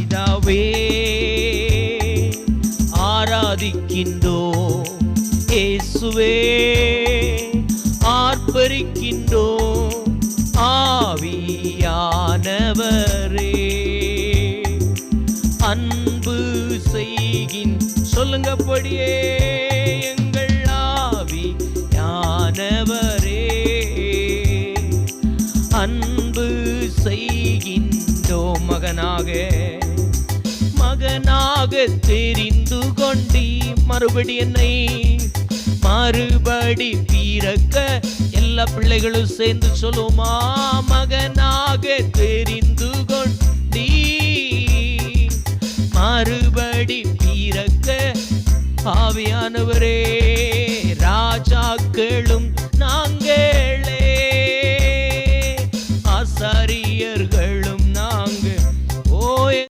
பிதாவே ஆராதிக்கின்றோம், இயேசுவே ஆர்ப்பரிக்கின்றோம், ஆவியானவரே அன்பு செய்கின் சொல்லுங்கப்படியே எங்கள் ஆவியானவரே அன்பு செய்கின்றோம். மகனாக தெரிந்து கொண்டி மறுபடி என்னை மறுபடி பிறக்க எல்லா பிள்ளைகளும் சேர்ந்து சொல்லுமா, மகனாக தெரிந்து கொண்டி மறுபடி பிறக்க ஆவியானவரே ராஜாக்களும்